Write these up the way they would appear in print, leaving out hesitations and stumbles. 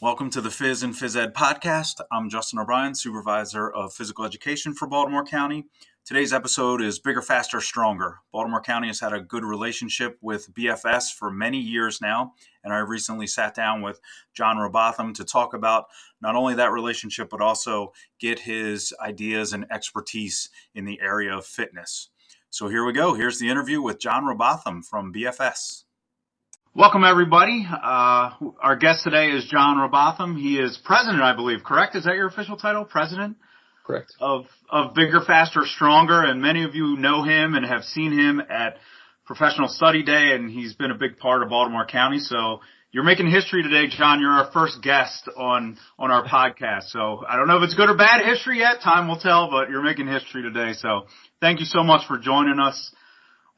Welcome to the Phys and Phys Ed podcast. I'm Justin O'Brien, Supervisor of Physical Education for Baltimore County. Today's episode is Bigger, Faster, Stronger. Baltimore County has had a good relationship with BFS for many years now, and I recently sat down with John Rowbotham to talk about not only that relationship, but also get his ideas and expertise in the area of fitness. So here we go. Here's the interview with John Rowbotham from BFS. Welcome, everybody. Our guest today is John Rowbotham. He is president, I believe, correct? Is that your official title, president? Correct. Of Bigger, Faster, Stronger, and many of you know him and have seen him at Professional Study Day, and he's been a big part of Baltimore County. So you're making history today, John. You're our first guest on our podcast. So I don't know if it's good or bad history yet. Time will tell, but you're making history today. So thank you so much for joining us.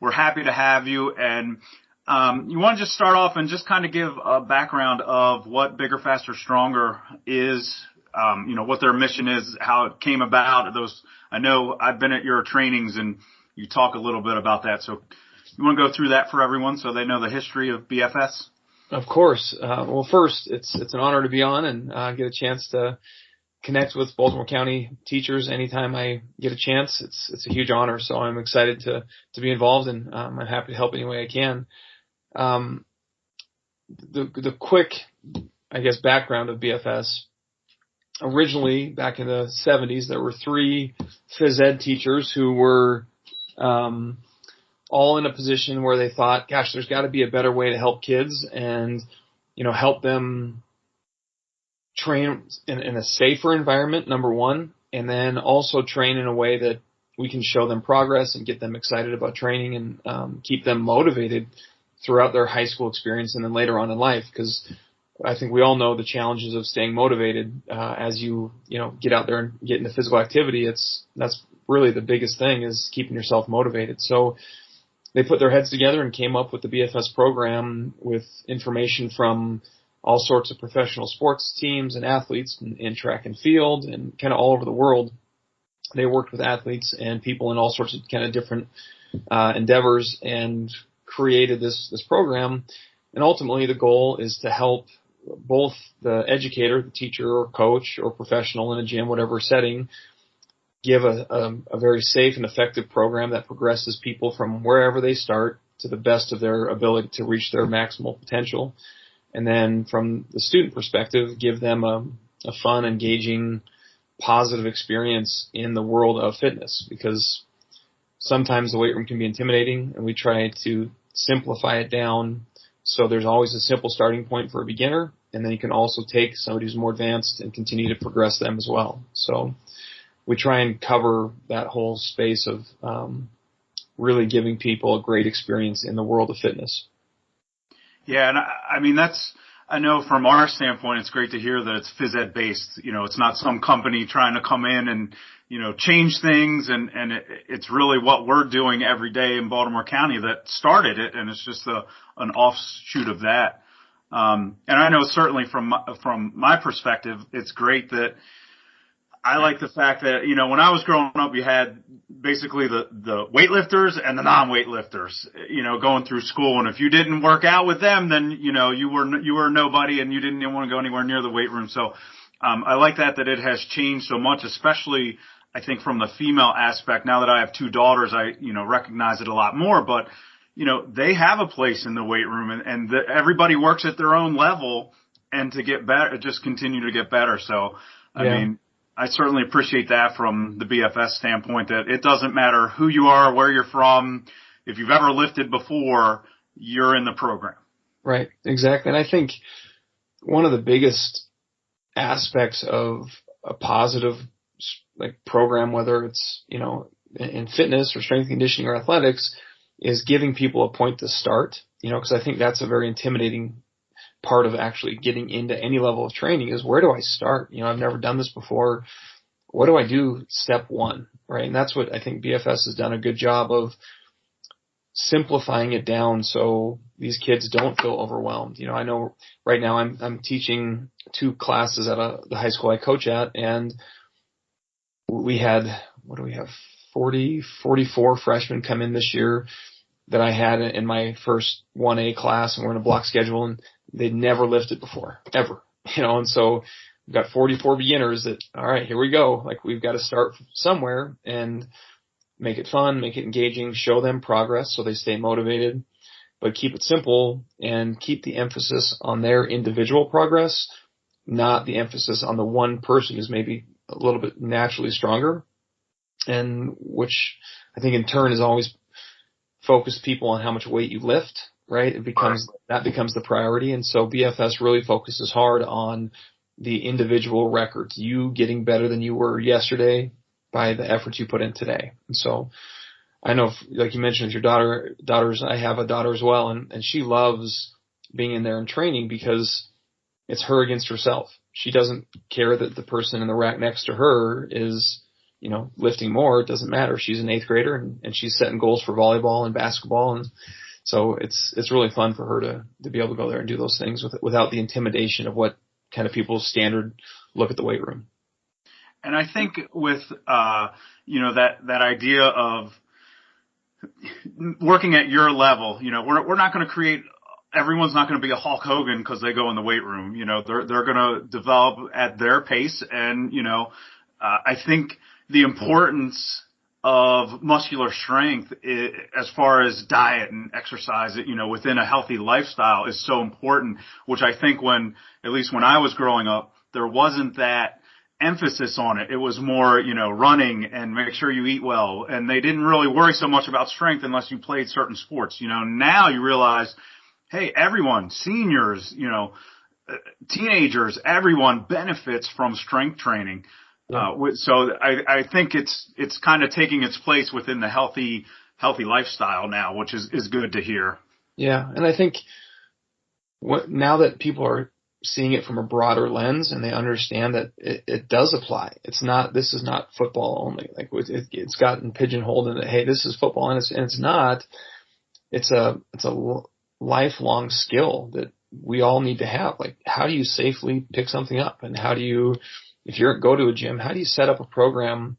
We're happy to have you. And you want to just start off and just kind of give a background of what Bigger, Faster, Stronger is, what their mission is, how it came about. I know I've been at your trainings and you talk a little bit about that. So you want to go through that for everyone so they know the history of BFS? Of course. Well, first, it's an honor to be on and get a chance to connect with Baltimore County teachers anytime I get a chance. It's a huge honor, so I'm excited to be involved, and I'm happy to help any way I can. The quick, I guess, background of BFS. Originally, back in the 70s, there were 3 phys ed teachers who were all in a position where they thought, gosh, there's got to be a better way to help kids and, help them train in a safer environment, number one, and then also train in a way that we can show them progress and get them excited about training and keep them motivated throughout their high school experience and then later on in life, because I think we all know the challenges of staying motivated as you get out there and get into physical activity. That's really the biggest thing, is keeping yourself motivated. So they put their heads together and came up with the BFS program with information from all sorts of professional sports teams and athletes in track and field and kind of all over the world. They worked with athletes and people in all sorts of kind of different endeavors and created this program. And ultimately the goal is to help both the educator, the teacher or coach or professional in a gym, whatever setting, give a very safe and effective program that progresses people from wherever they start to the best of their ability to reach their maximal potential. And then from the student perspective, give them a fun, engaging, positive experience in the world of fitness, because sometimes the weight room can be intimidating, and we try to simplify it down so there's always a simple starting point for a beginner, and then you can also take somebody who's more advanced and continue to progress them as well. So we try and cover that whole space of really giving people a great experience in the world of fitness. Yeah, and I know from our standpoint, it's great to hear that it's phys ed based. It's not some company trying to come in and, change things, and it's really what we're doing every day in Baltimore County that started it, and it's just an offshoot of that. And I know certainly from my perspective, it's great that I like the fact that, when I was growing up, you had basically the weightlifters and the non-weightlifters, going through school. And if you didn't work out with them, then, you were nobody and you didn't even want to go anywhere near the weight room. So, I like that it has changed so much, especially I think from the female aspect. Now that I have 2 daughters, I, recognize it a lot more, but, they have a place in the weight room, and everybody works at their own level, and to get better, just continue to get better. So, I certainly appreciate that from the BFS standpoint, that it doesn't matter who you are, where you're from. If you've ever lifted before, you're in the program. Right, exactly. And I think one of the biggest aspects of a positive program, whether it's, in fitness or strength conditioning or athletics, is giving people a point to start, because I think that's a very intimidating part of actually getting into any level of training, is where do I start? I've never done this before. What do I do? Step one, right? And that's what I think BFS has done a good job of, simplifying it down so these kids don't feel overwhelmed. I know right now I'm teaching 2 classes at the high school I coach at, and we had, 44 freshmen come in this year that I had in my first 1A class, and we're in a block schedule, and they'd never lifted before, ever. And so we've got 44 beginners that, all right, here we go. Like, we've got to start somewhere and make it fun, make it engaging, show them progress so they stay motivated, but keep it simple and keep the emphasis on their individual progress, not the emphasis on the one person who's maybe a little bit naturally stronger, and which I think in turn has always focused people on how much weight you lift, right? That becomes the priority. And so BFS really focuses hard on the individual records, you getting better than you were yesterday by the efforts you put in today. And so I know, like you mentioned with your daughters, I have a daughter as well, and she loves being in there and training because it's her against herself. She doesn't care that the person in the rack next to her is, lifting more. It doesn't matter. She's an 8th grader and she's setting goals for volleyball and basketball. And so it's really fun for her to be able to go there and do those things without the intimidation of what kind of people's standard look at the weight room. And I think with, that idea of working at your level, we're not going to create, everyone's not going to be a Hulk Hogan because they go in the weight room. They're going to develop at their pace. And, I think the importance of muscular strength as far as diet and exercise, within a healthy lifestyle is so important, which I think at least when I was growing up, there wasn't that emphasis on it. It was more, running and make sure you eat well. And they didn't really worry so much about strength unless you played certain sports. Now you realize, hey, everyone, seniors, teenagers, everyone benefits from strength training. Yeah. So I think it's kind of taking its place within the healthy lifestyle now, which is good to hear. Yeah. And I think now that people are seeing it from a broader lens and they understand that it does apply. This is not football only. Like, it's gotten pigeonholed in that, hey, this is football, and it's not. It's a lifelong skill that we all need to have. Like, how do you safely pick something up, and how do you, if you go to a gym, how do you set up a program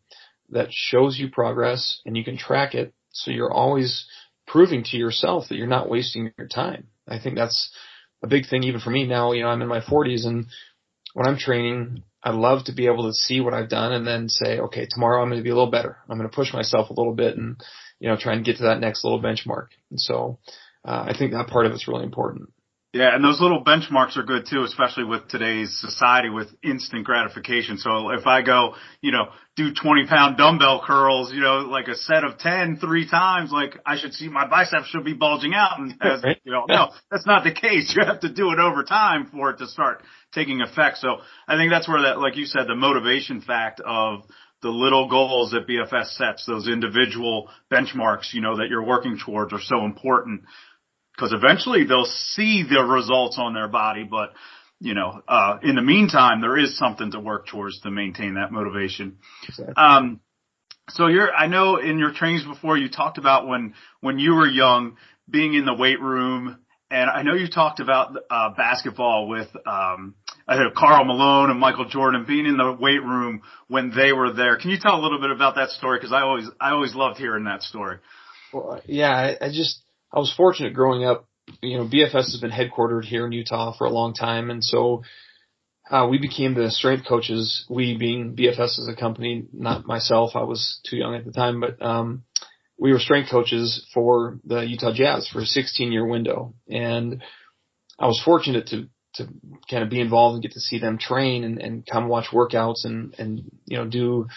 that shows you progress and you can track it so you're always proving to yourself that you're not wasting your time? I think that's a big thing even for me now. I'm in my 40s, and when I'm training, I love to be able to see what I've done and then say, okay, tomorrow I'm going to be a little better. I'm going to push myself a little bit and, try and get to that next little benchmark. And so I think that part of it's really important. Yeah, and those little benchmarks are good too, especially with today's society with instant gratification. So if I go, do 20-pound dumbbell curls, like a set of 10 3 times, like I should see my biceps should be bulging out. And no, that's not the case. You have to do it over time for it to start taking effect. So I think that's where that, like you said, the motivation fact of the little goals that BFS sets, those individual benchmarks, that you're working towards are so important. Because eventually they'll see the results on their body, but in the meantime, there is something to work towards to maintain that motivation. Exactly. So I know in your trainings before you talked about when you were young being in the weight room, and I know you talked about basketball with Karl Malone and Michael Jordan being in the weight room when they were there. Can you tell a little bit about that story? Because I always loved hearing that story. Well, yeah, I was fortunate growing up. BFS has been headquartered here in Utah for a long time, and so we became the strength coaches, we being BFS as a company, not myself. I was too young at the time, but we were strength coaches for the Utah Jazz for a 16-year window. And I was fortunate to kind of be involved and get to see them train and come watch workouts and do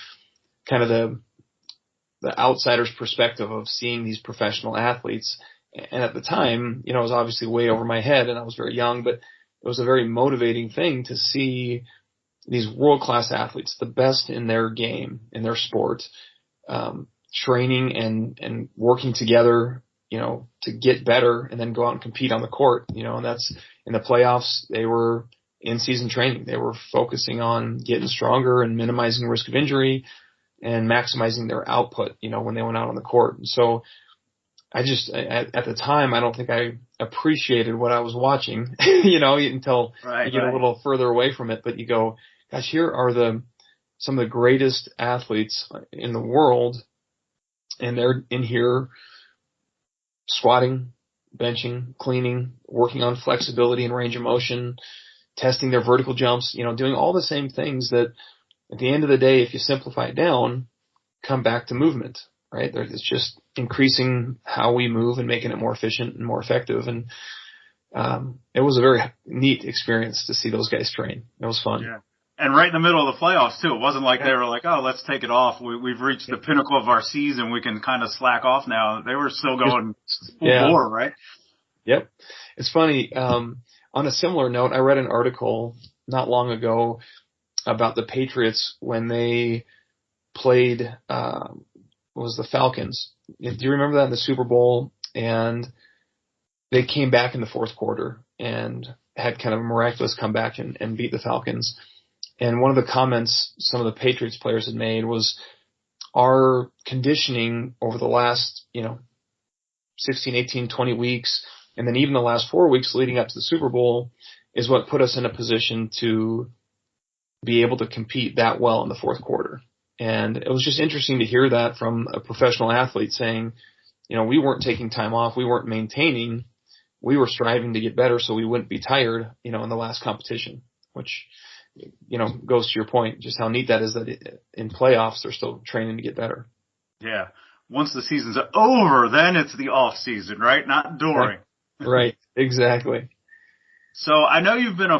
kind of the outsider's perspective of seeing these professional athletes. And at the time, it was obviously way over my head and I was very young, but it was a very motivating thing to see these world-class athletes, the best in their game, in their sport, training and working together, to get better and then go out and compete on the court, and that's in the playoffs. They were in season training. They were focusing on getting stronger and minimizing risk of injury and maximizing their output, when they went out on the court. And so at the time, I don't think I appreciated what I was watching, until you get a little further away from it. But you go, gosh, here are some of the greatest athletes in the world, and they're in here squatting, benching, cleaning, working on flexibility and range of motion, testing their vertical jumps, doing all the same things that at the end of the day, if you simplify it down, come back to movement, right? It's just increasing how we move and making it more efficient and more effective. And it was a very neat experience to see those guys train. It was fun. Yeah. And right in the middle of the playoffs too. It wasn't like they were like, oh, let's take it off. We've reached the pinnacle of our season. We can kind of slack off now. They were still going full bore, right? Yep. It's funny. On a similar note, I read an article not long ago about the Patriots when they played, was the Falcons. Do you remember that in the Super Bowl? And they came back in the fourth quarter and had kind of a miraculous comeback and beat the Falcons. And one of the comments some of the Patriots players had made was our conditioning over the last, 16, 18, 20 weeks, and then even the last 4 weeks leading up to the Super Bowl is what put us in a position to be able to compete that well in the fourth quarter. And it was just interesting to hear that from a professional athlete saying, we weren't taking time off, we weren't maintaining, we were striving to get better so we wouldn't be tired, in the last competition, which, goes to your point, just how neat that is that in playoffs they're still training to get better. Yeah. Once the season's over, then it's the off season, right? Not during. Right. Exactly. So I know you've been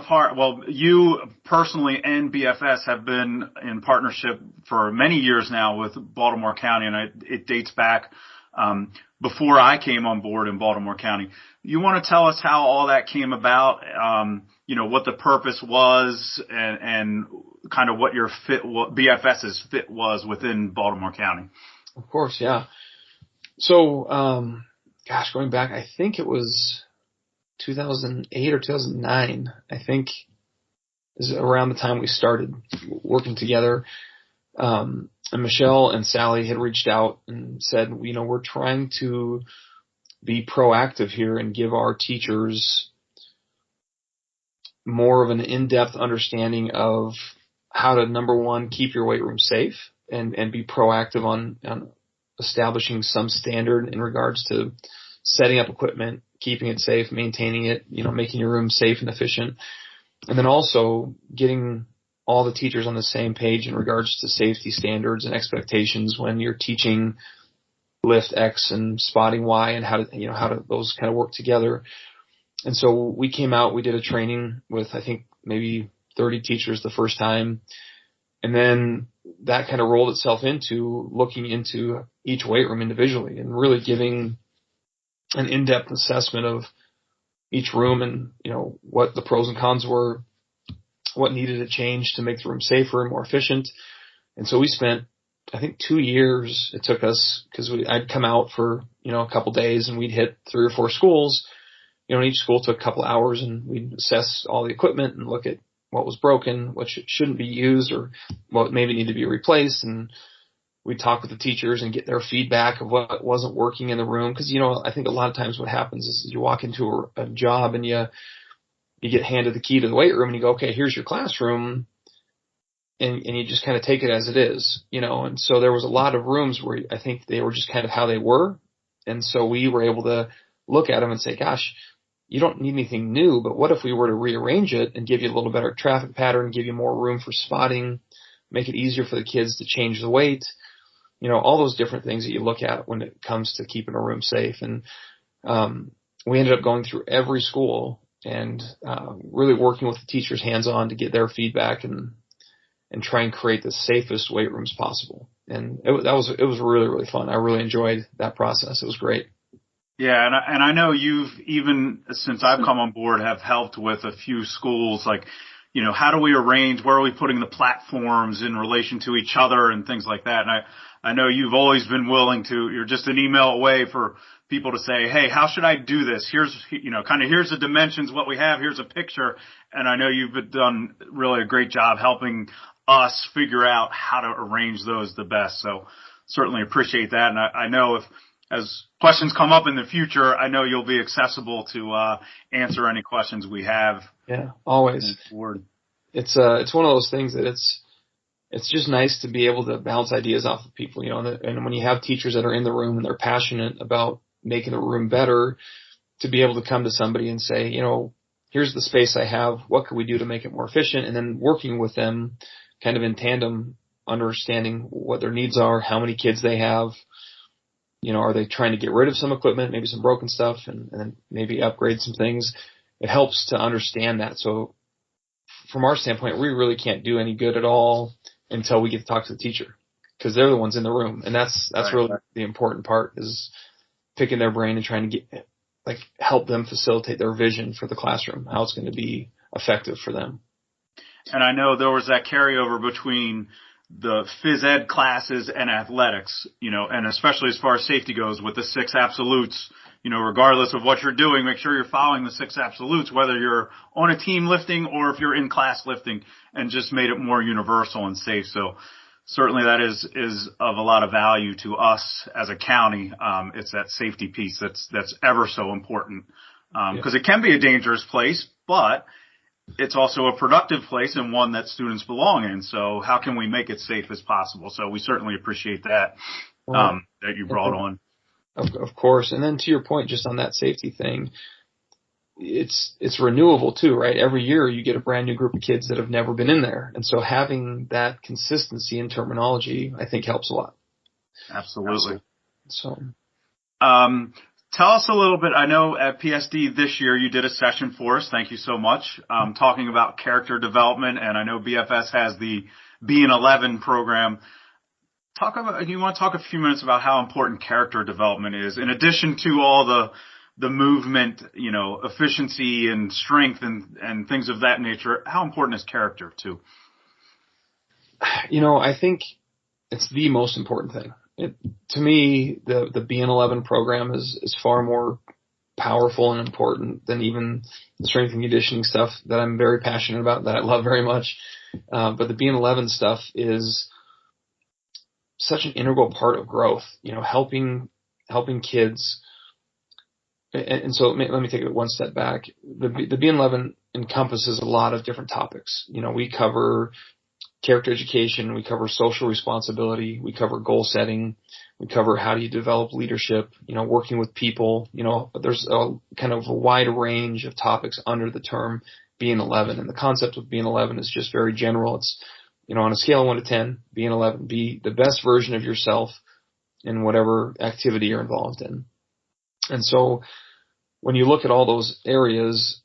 you personally and BFS have been in partnership for many years now with Baltimore County, and it dates back before I came on board in Baltimore County. You want to tell us how all that came about, what the purpose was and kind of what your BFS's fit was within Baltimore County? Of course, yeah. So, going back, I think it was 2008 or 2009, I think is around the time we started working together. And Michelle and Sally had reached out and said, we're trying to be proactive here and give our teachers more of an in-depth understanding of how to, number one, keep your weight room safe and be proactive on establishing some standard in regards to setting up equipment, keeping it safe, maintaining it, making your room safe and efficient. And then also getting all the teachers on the same page in regards to safety standards and expectations when you're teaching lift X and spotting Y and how to those kind of work together. And so we came out, we did a training with, I think, maybe 30 teachers the first time. And then that kind of rolled itself into looking into each weight room individually and really giving an in-depth assessment of each room and, what the pros and cons were, what needed to change to make the room safer and more efficient. And so we spent, I think, 2 years it took us, because I'd come out for, a couple days and we'd hit 3 or 4 schools. Each school took a couple hours and we'd assess all the equipment and look at what was broken, what shouldn't be used, or what maybe need to be replaced. And we'd talk with the teachers and get their feedback of what wasn't working in the room. Because, I think a lot of times what happens is you walk into a job and you get handed the key to the weight room and you go, okay, here's your classroom. And you just kind of take it as it is, and so there was a lot of rooms where I think they were just kind of how they were. And so we were able to look at them and say, gosh, you don't need anything new, but what if we were to rearrange it and give you a little better traffic pattern, give you more room for spotting, make it easier for the kids to change the weight, all those different things that you look at when it comes to keeping a room safe. And we ended up going through every school and really working with the teachers hands-on to get their feedback and try and create the safest weight rooms possible. And it was really, really fun. I really enjoyed that process. It was great. Yeah, and I know you've, even since I've come on board, have helped with a few schools, like, how do we arrange, where are we putting the platforms in relation to each other and things like that. And I know you've always been willing to, you're just an email away for people to say, hey, how should I do this? Here's, here's the dimensions, what we have, here's a picture. And I know you've done really a great job helping us figure out how to arrange those the best. So certainly appreciate that. And I know as questions come up in the future, I know you'll be accessible to answer any questions we have. Yeah, always. It's one of those things that it's just nice to be able to bounce ideas off of people, and when you have teachers that are in the room and they're passionate about making the room better, to be able to come to somebody and say, here's the space I have. What can we do to make it more efficient? And then working with them kind of in tandem, understanding what their needs are, how many kids they have. Are they trying to get rid of some equipment, maybe some broken stuff, and then maybe upgrade some things? It helps to understand that. So from our standpoint, we really can't do any good at all until we get to talk to the teacher, because they're the ones in the room. And that's Right. really the important part, is picking their brain and trying to help them facilitate their vision for the classroom, how it's going to be effective for them. And I know there was that carryover between the phys ed classes and athletics, and especially as far as safety goes with the 6 absolutes, regardless of what you're doing, make sure you're following the 6 absolutes, whether you're on a team lifting or if you're in class lifting, and just made it more universal and safe. So certainly that is of a lot of value to us as a county. It's that safety piece that's ever so important, because it can be a dangerous place, but it's also a productive place and one that students belong in. So how can we make it safe as possible? So we certainly appreciate that, that you brought on. Of course. And then to your point, just on that safety thing, it's renewable too, right? Every year you get a brand new group of kids that have never been in there. And so having that consistency in terminology, I think, helps a lot. Absolutely. So, tell us a little bit. I know at PSD this year you did a session for us. Thank you so much. Talking about character development, and I know BFS has the B&11 program. You want to talk a few minutes about how important character development is, in addition to all the movement, efficiency and strength and things of that nature. How important is character too? I think it's the most important thing. To me, the B&11 program is far more powerful and important than even the strength and conditioning stuff that I'm very passionate about, that I love very much. But the B&11 stuff is such an integral part of growth, helping kids. And so let me take it one step back. The B&11 encompasses a lot of different topics. We cover character education, we cover social responsibility, we cover goal setting, we cover how do you develop leadership, working with people. There's a kind of a wide range of topics under the term B&11, and the concept of B&11 is just very general. It's, on a scale of 1 to 10, B&11, be the best version of yourself in whatever activity you're involved in. And so when you look at all those areas,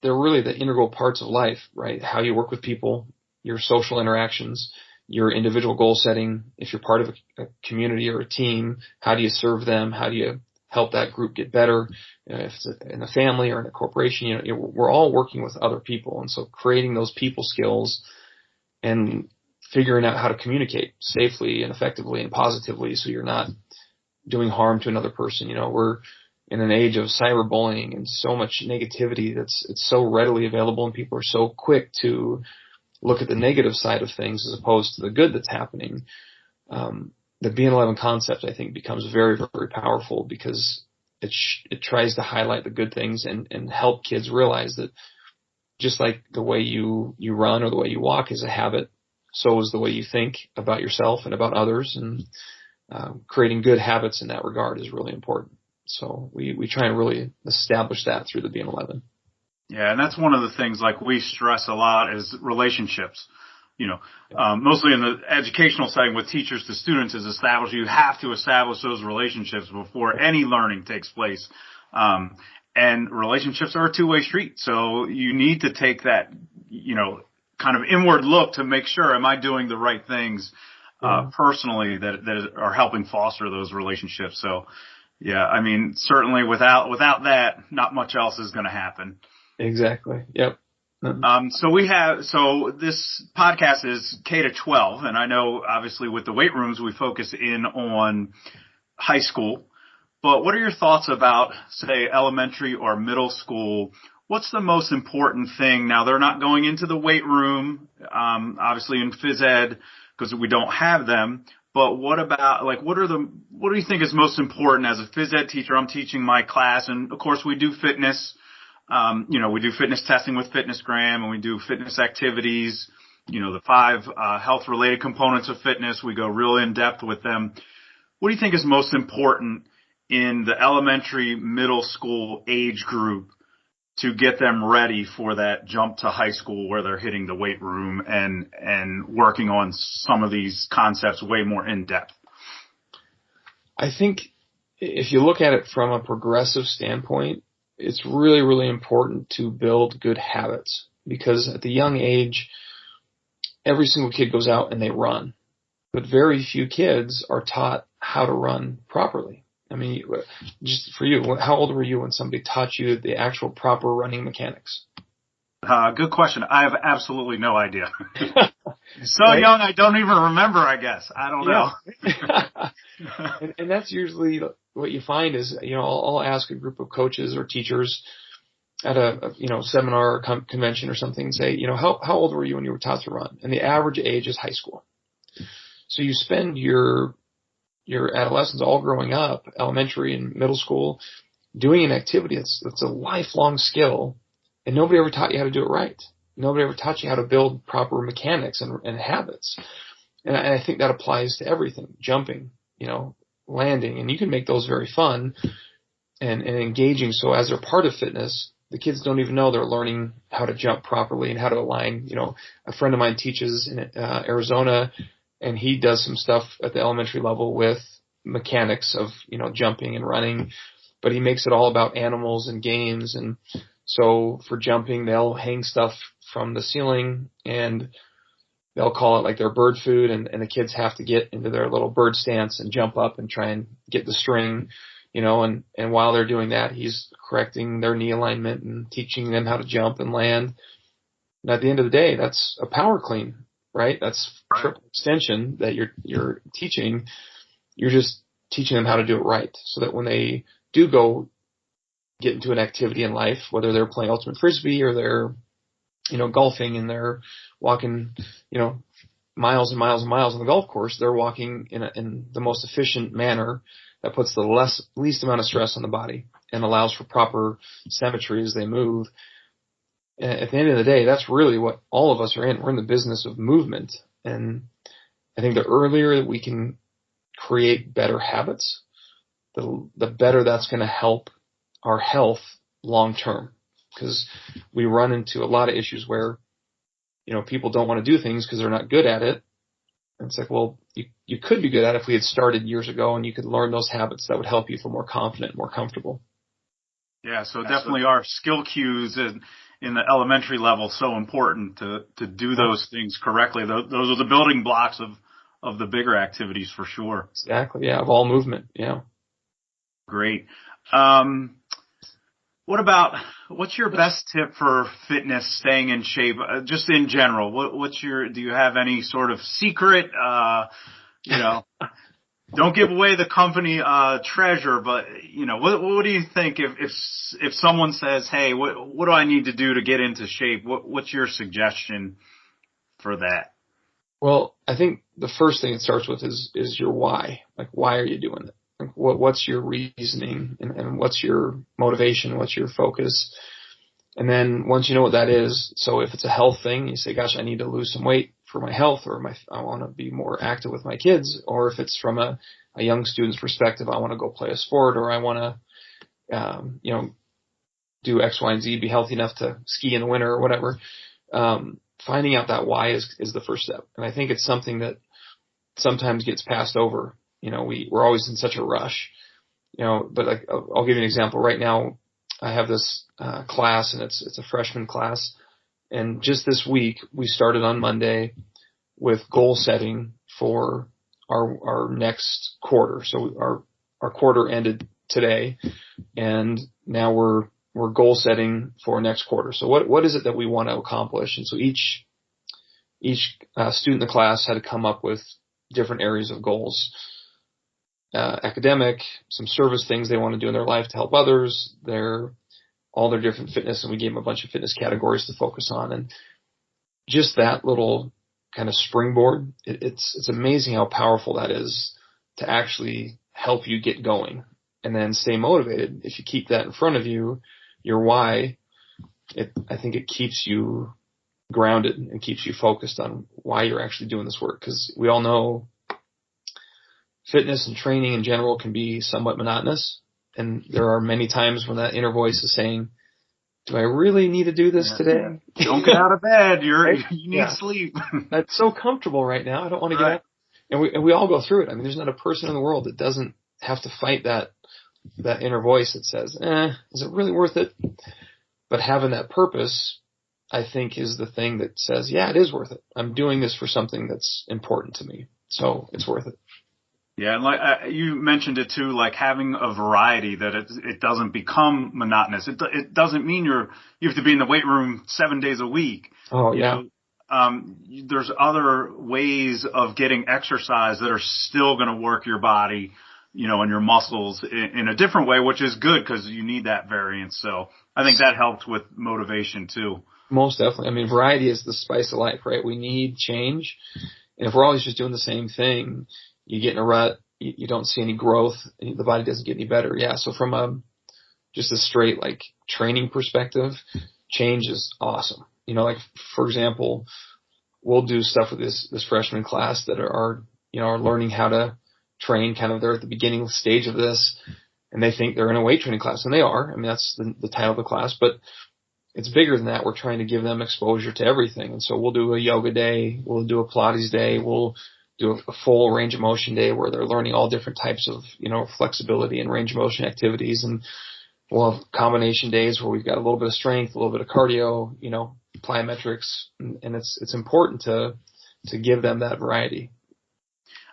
they're really the integral parts of life, right? How you work with people, your social interactions, your individual goal setting. If you're part of a community or a team, how do you serve them? How do you help that group get better? If it's in a family or in a corporation, we're all working with other people. And so creating those people skills and figuring out how to communicate safely and effectively and positively, so you're not doing harm to another person. We're in an age of cyberbullying and so much negativity it's so readily available, and people are so quick to look at the negative side of things as opposed to the good that's happening. The B&11 concept, I think, becomes very, very powerful because it tries to highlight the good things and help kids realize that just like the way you run or the way you walk is a habit, so is the way you think about yourself and about others. And creating good habits in that regard is really important. So we try and really establish that through the B&11. Yeah, and that's one of the things like we stress a lot is relationships. Mostly in the educational setting with teachers to students is you have to establish those relationships before any learning takes place. And relationships are a two-way street. So you need to take that, kind of inward look to make sure, am I doing the right things, personally that are helping foster those relationships. So yeah, I mean, certainly without that, not much else is going to happen. Exactly. Yep. So this podcast is K to 12, and I know obviously with the weight rooms we focus in on high school, but what are your thoughts about, say, elementary or middle school? What's the most important thing? Now, they're not going into the weight room, obviously in phys ed, because we don't have them. But what about, what do you think is most important as a phys ed teacher? I'm teaching my class, and of course we do fitness. We do fitness testing with FitnessGram, and we do fitness activities, the 5 health-related components of fitness. We go real in-depth with them. What do you think is most important in the elementary, middle school age group to get them ready for that jump to high school where they're hitting the weight room and working on some of these concepts way more in depth? I think if you look at it from a progressive standpoint, it's really, really important to build good habits, because at the young age, every single kid goes out and they run, but very few kids are taught how to run properly. I mean, just for you, how old were you when somebody taught you the actual proper running mechanics? Good question. I have absolutely no idea. So Right? young, I don't even remember, I guess. I don't know. And that's usually what you find is, I'll ask a group of coaches or teachers at a seminar or convention or something and say, how old were you when you were taught to run? And the average age is high school. So you spend your adolescence all growing up, elementary and middle school, doing an activity that's a lifelong skill, and nobody ever taught you how to do it right. Nobody ever taught you how to build proper mechanics and habits. And I think that applies to everything, jumping, landing, and you can make those very fun and engaging. So as they're part of fitness, the kids don't even know they're learning how to jump properly and how to align. A friend of mine teaches in Arizona, and he does some stuff at the elementary level with mechanics of, jumping and running, but he makes it all about animals and games. And so for jumping, they'll hang stuff from the ceiling and they'll call it like their bird food, and the kids have to get into their little bird stance and jump up and try and get the string, and while they're doing that, he's correcting their knee alignment and teaching them how to jump and land. And at the end of the day, that's a power clean, right? That's triple extension that you're teaching. You're just teaching them how to do it right, so that when they do go get into an activity in life, whether they're playing ultimate frisbee or they're golfing and they're walking, miles and miles and miles on the golf course, they're walking in the most efficient manner that puts the least amount of stress on the body and allows for proper symmetry as they move. And at the end of the day, that's really what all of us are in. We're in the business of movement. And I think the earlier that we can create better habits, the better that's going to help our health long term. Because we run into a lot of issues where, people don't want to do things because they're not good at it. And it's like, well, you could be good at it if we had started years ago and you could learn those habits that would help you feel more confident, more comfortable. Yeah, so definitely our skill cues in the elementary level so important to do those things correctly. Those are the building blocks of the bigger activities for sure. Exactly, yeah, of all movement, yeah. Great. What's your best tip for fitness, staying in shape, just in general? Do you have any sort of secret, don't give away the company, treasure, but, what do you think if someone says, hey, what do I need to do to get into shape? What's your suggestion for that? Well, I think the first thing it starts with is your why. Like, why are you doing it? Like, what's your reasoning and what's your motivation? What's your focus? And then once you know what that is, so if it's a health thing, you say, gosh, I need to lose some weight for my health, or I want to be more active with my kids. Or if it's from a young student's perspective, I want to go play a sport, or I want to, do X, Y, and Z, be healthy enough to ski in the winter or whatever. Finding out that why is the first step. And I think it's something that sometimes gets passed over. We're always in such a rush, but like, I'll give you an example. Right now, I have this class, and it's a freshman class. And just this week, we started on Monday with goal setting for our next quarter. So our quarter ended today, and now we're goal setting for next quarter. So what is it that we want to accomplish? And so each student in the class had to come up with different areas of goals. Academic, some service things they want to do in their life to help others, all their different fitness, and we gave them a bunch of fitness categories to focus on. And just that little kind of springboard, it's amazing how powerful that is to actually help you get going and then stay motivated. If you keep that in front of you, your why, I think it keeps you grounded and keeps you focused on why you're actually doing this work. Because we all know fitness and training in general can be somewhat monotonous. And there are many times when that inner voice is saying, do I really need to do this today? Don't get out of bed. Right? You need sleep. That's so comfortable right now. I don't want to get up. And we all go through it. I mean, there's not a person in the world that doesn't have to fight that inner voice that says, is it really worth it? But having that purpose, I think, is the thing that says, yeah, it is worth it. I'm doing this for something that's important to me. So it's worth it. Yeah, and like you mentioned it too, like having a variety that it doesn't become monotonous. It doesn't mean you have to be in the weight room 7 days a week. Oh yeah. There's other ways of getting exercise that are still going to work your body, and your muscles in a different way, which is good because you need that variance. So I think that helped with motivation too. Most definitely. I mean, variety is the spice of life, right? We need change. And if we're always just doing the same thing, you get in a rut, you don't see any growth, the body doesn't get any better. Yeah. So from just a straight like training perspective, change is awesome. Like for example, we'll do stuff with this freshman class that are learning how to train. Kind of they're at the beginning stage of this, and they think they're in a weight training class, and they are. I mean, that's the title of the class, but it's bigger than that. We're trying to give them exposure to everything. And so we'll do a yoga day, we'll do a Pilates day, we'll do a full range of motion day where they're learning all different types of, flexibility and range of motion activities. And we'll have combination days where we've got a little bit of strength, a little bit of cardio, plyometrics. And it's important to give them that variety.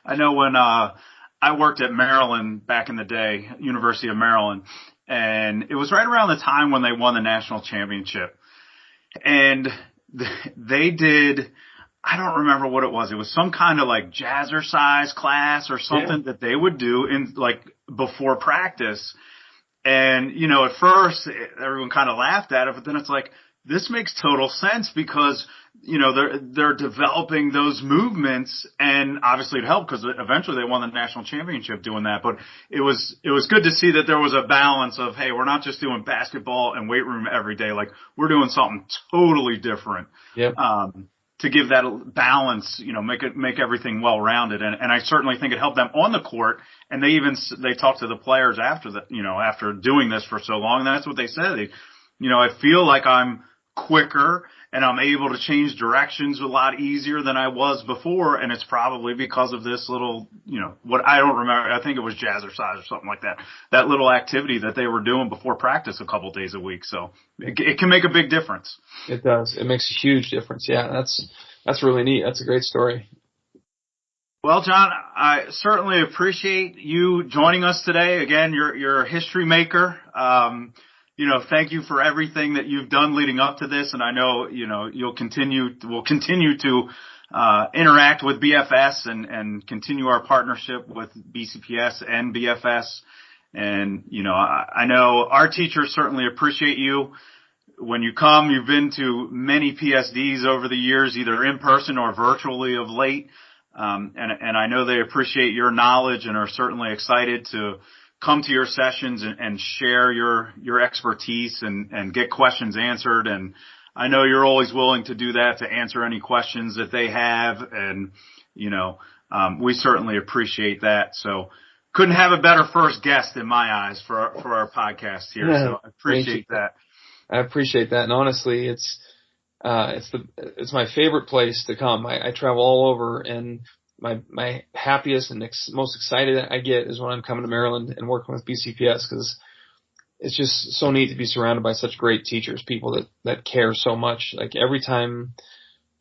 I know when, I worked at Maryland back in the day, University of Maryland, and it was right around the time when they won the national championship. And they did, I don't remember what it was. It was some kind of like jazzercise class or something that they would do in like before practice. And, at first everyone kind of laughed at it, but then it's like, this makes total sense because, they're developing those movements, and obviously it helped because eventually they won the national championship doing that. But it was good to see that there was a balance of, hey, we're not just doing basketball and weight room every day. Like we're doing something totally different. Yep. To give that balance, make everything well rounded. And I certainly think it helped them on the court. And they talked to the players after after doing this for so long. And that's what they said. I feel like I'm quicker and I'm able to change directions a lot easier than I was before. And it's probably because of this little, what I don't remember. I think it was jazzercise or something like that. That little activity that they were doing before practice a couple days a week. So it can make a big difference. It does. It makes a huge difference. Yeah. That's really neat. That's a great story. Well, John, I certainly appreciate you joining us today. Again, you're a history maker. Thank you for everything that you've done leading up to this. And I know, we'll continue to, interact with BFS and continue our partnership with BCPS and BFS. And, I know our teachers certainly appreciate you. When you come, you've been to many PSDs over the years, either in person or virtually of late. And I know they appreciate your knowledge and are certainly excited to come to your sessions and share your expertise and get questions answered. And I know you're always willing to do that, to answer any questions that they have. And, we certainly appreciate that. So couldn't have a better first guest in my eyes for our podcast here. Yeah, so I appreciate that. I appreciate that. And honestly, it's my favorite place to come. I travel all over, and my happiest and most excited I get is when I'm coming to Maryland and working with BCPS, because it's just so neat to be surrounded by such great teachers, people that care so much. Like every time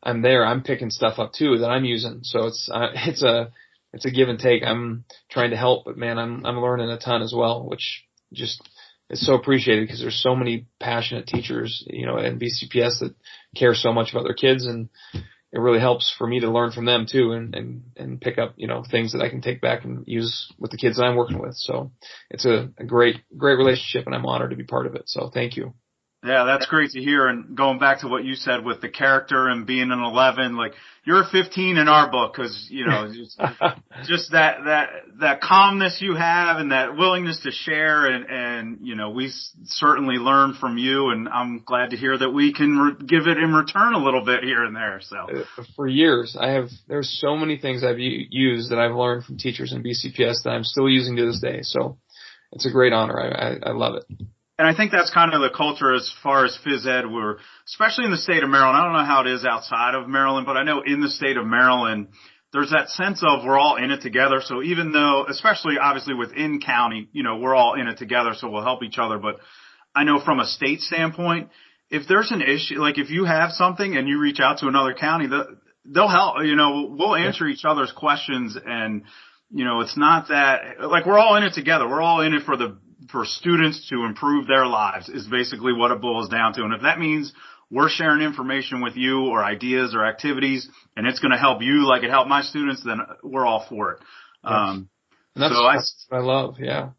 I'm there, I'm picking stuff up too that I'm using. So it's a give and take. I'm trying to help, but man, I'm learning a ton as well, which just is so appreciated because there's so many passionate teachers, in BCPS that care so much about their kids, and it really helps for me to learn from them too and pick up, things that I can take back and use with the kids that I'm working with. So it's a great relationship, and I'm honored to be part of it. So thank you. Yeah, that's great to hear. And going back to what you said with the character and being an 11, like you're a 15 in our book because, just that calmness you have and that willingness to share. And we certainly learn from you. And I'm glad to hear that we can give it in return a little bit here and there. So for years, there's so many things I've used that I've learned from teachers in BCPS that I'm still using to this day. So it's a great honor. I love it. And I think that's kind of the culture as far as phys ed. We're, especially in the state of Maryland. I don't know how it is outside of Maryland, but I know in the state of Maryland, there's that sense of we're all in it together. So even though, especially obviously within county, we're all in it together, so we'll help each other. But I know from a state standpoint, if there's an issue, like if you have something and you reach out to another county, they'll help. We'll answer each other's questions, and it's not that like we're all in it together. We're all in it for students to improve their lives is basically what it boils down to. And if that means we're sharing information with you or ideas or activities and it's going to help you like it helped my students, then we're all for it. Yes. And that's what I love. Yeah.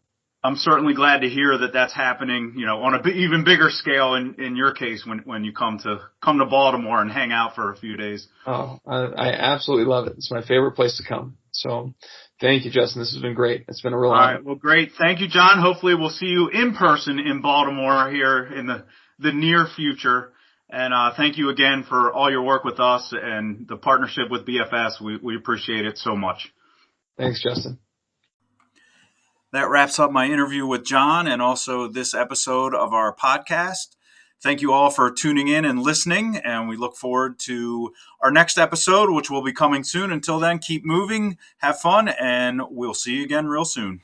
I'm certainly glad to hear that that's happening, on a even bigger scale in your case when you come to Baltimore and hang out for a few days. Oh, I absolutely love it. It's my favorite place to come. So thank you, Justin. This has been great. It's been a real honor. All right. Well, great. Thank you, John. Hopefully we'll see you in person in Baltimore here in the near future. And thank you again for all your work with us and the partnership with BFS. We appreciate it so much. Thanks, Justin. That wraps up my interview with John and also this episode of our podcast. Thank you all for tuning in and listening, and we look forward to our next episode, which will be coming soon. Until then, keep moving, have fun, and we'll see you again real soon.